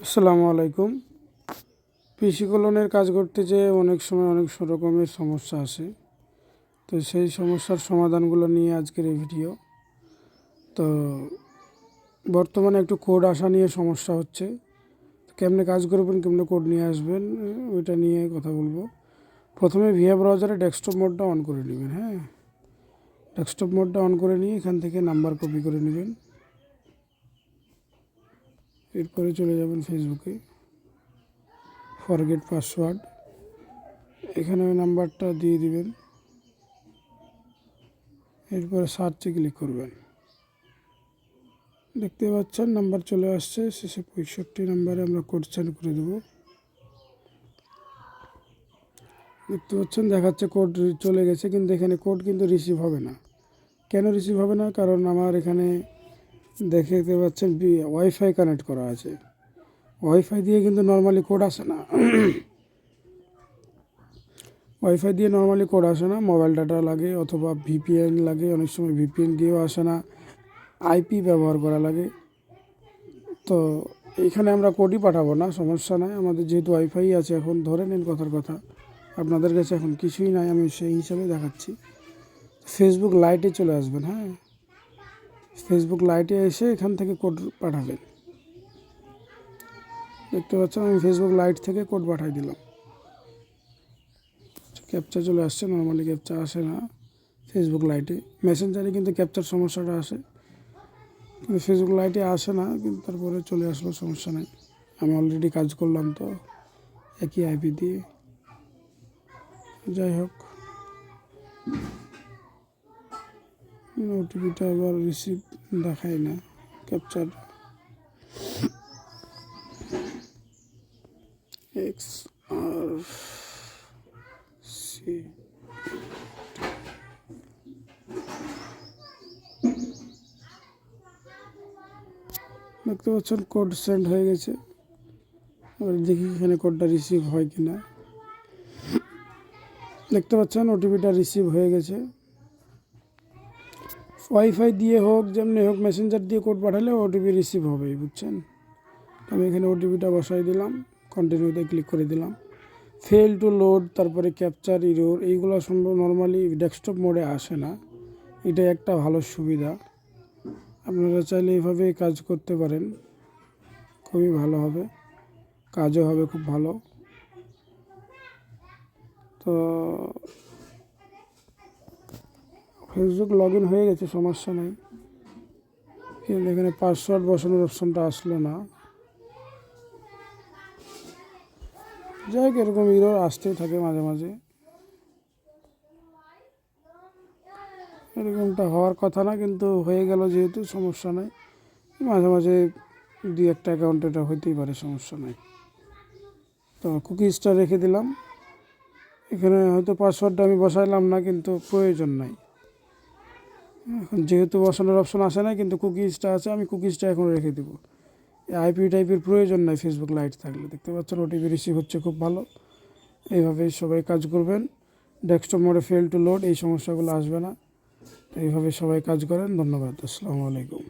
আসসালামু আলাইকুম। পিসি কলনের কাজ করতে যেয়ে অনেক সময় অনেক রকমের সমস্যা আসে। তো সেই সমস্যার সমাধানগুলো নিয়ে আজকের এই ভিডিও। তো বর্তমানে একটু কোড আসা নিয়ে সমস্যা হচ্ছে। কেমনে কাজ করবেন, কেমনে কোড নিয়ে আসবেন, ওইটা নিয়ে কথা বলবো। প্রথমে ভিএ ব্রাউজারে ডেস্কটপ মোডটা অন করে নেবেন। ডেস্কটপ মোডটা অন করে নিয়ে এখান থেকে নাম্বার কপি করে নেবেন। এরপরে চলে যাবেন ফেসবুকে, ফরগেট পাসওয়ার্ড, এখানে ওই নাম্বারটা দিয়ে দিবেন। এরপরে সার্চে ক্লিক করবেন। দেখতে পাচ্ছেন নাম্বার চলে আসছে। শেষে 65 নাম্বারে আমরা কোড সেন্ড করে দেবো। দেখতে পাচ্ছেন দেখাচ্ছে কোড চলে গেছে, কিন্তু এখানে কোড কিন্তু রিসিভ হবে না। কেন রিসিভ হবে না? কারণ আমার এখানে দেখতে পাচ্ছেন ওয়াইফাই কানেক্ট করা আছে। ওয়াইফাই দিয়ে কিন্তু নর্মালি কোড আসে না। ওয়াইফাই দিয়ে নর্মালি কোড আসে না, মোবাইল ডাটা লাগে অথবা ভিপিএন লাগে। অনেক সময় ভিপিএন দিয়েও আসে না, আইপি ব্যবহার করা লাগে। তো এইখানে আমরা কোডই পাঠাবো না, সমস্যা নাই। আমাদের যেহেতু ওয়াইফাই আছে, এখন ধরে নিন কথার কথা আপনাদের কাছে এখন কিছুই নাই, আমি সেই হিসাবে দেখাচ্ছি। ফেসবুক লাইটে চলে আসবেন। ফেসবুক লাইটে এসে এখান থেকে কোড পাঠাবেন। দেখতে পাচ্ছেন আমি ফেসবুক লাইট থেকে কোড পাঠাই দিলাম। ক্যাপচা চলে আসছে। নর্মালি ক্যাপচা আসে না ফেসবুক লাইটে। মেসেঞ্জারে কিন্তু ক্যাপচার সমস্যাটা আসে, কিন্তু ফেসবুক লাইটে আসে না। কিন্তু তারপরে চলে আসলো, সমস্যা নাই। আমি অলরেডি কাজ করলাম তো একই আইপি দিয়ে। যাই হোক, ওটিপিটা আবার রিসিভ দেখায় না ক্যাপচার। XRC দেখতে পাচ্ছেন কোড সেন্ড হয়ে গেছে। এবার দেখি এখানে কোডটা রিসিভ হয় কিনা। দেখতে পাচ্ছেন ওটিপিটা রিসিভ হয়ে গেছে। ওয়াইফাই দিয়ে হোক, যেমনি হোক, মেসেঞ্জার দিয়ে কোড পাঠালে ওটিপি রিসিভ হবেই, বুঝছেন। আমি এখানে ওটিপিটা বসাই দিলাম, কন্টিনিউতে ক্লিক করে দিলাম। ফেল টু লোড, তারপরে ক্যাপচার ইরোর, এইগুলো সম্ভব নর্মালি ডেস্কটপ মোডে আসে না। এটা একটা ভালো সুবিধা। আপনারা চাইলে এইভাবে কাজ করতে পারেন, খুবই ভালো হবে, কাজও হবে খুব ভালো। তো ফেসবুক লগ ইন হয়ে গেছে, সমস্যা নেই, কিন্তু এখানে পাসওয়ার্ড বসানোর অপশনটা আসলো না। যাই হোক, এরকম ইরোর আসতেই থাকে মাঝে মাঝে। এরকমটা হওয়ার কথা না, কিন্তু হয়ে গেল যেহেতু, সমস্যা নাই। মাঝে মাঝে দুই একটা অ্যাকাউন্টে এটা হইতেই পারে, সমস্যা নাই। তো কুকিজটা রেখে দিলাম। এখানে হয়তো পাসওয়ার্ডটা আমি বসাইলাম না, কিন্তু প্রয়োজন নাই। এখন যেহেতু বসানোর অপশন আসে না, কিন্তু কুকিজটা আছে, আমি কুকিজটা এখন রেখে দেবো। আইপি টাইপের প্রয়োজন নাই ফেসবুক লাইট থাকলে। দেখতে পাচ্ছেন ওটিপি রিসিভ হচ্ছে, খুব ভালো। এইভাবেই সবাই কাজ করবেন। ডেস্কটপ মোডে ফেল টু লোড, এই সমস্যাগুলো আসবে না। এইভাবে সবাই কাজ করেন। ধন্যবাদ। আসসালামু আলাইকুম।